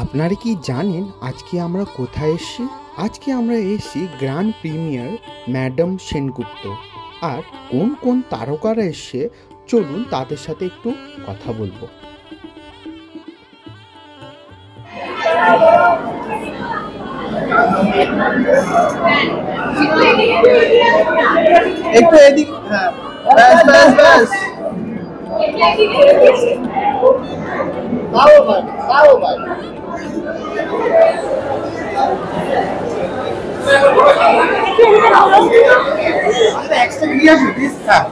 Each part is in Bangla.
আপনারা কি জানেন আজকে আমরা কোথায় এসেছি? আজকে আমরা এসেছি গ্র্যান্ড প্রিমিয়ার ম্যাডাম সেনগুপ্ত। আর কোন কোন তারকারা এসে, চলুন তাদের সাথে একটু কথা বলবো। একটু এদিক, হ্যাঁ, ব্যাস ব্যাস ব্যাস। তাও ভাই, তাও ভাই। আরে এক্সট্রা নিয়ে আসো প্লিজ। হ্যাঁ,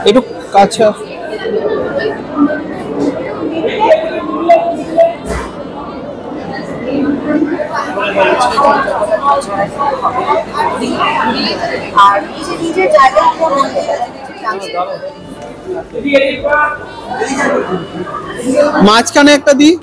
একটু কাছে আসো। আর নিজের জায়গা মাঝখানে একটা দিই।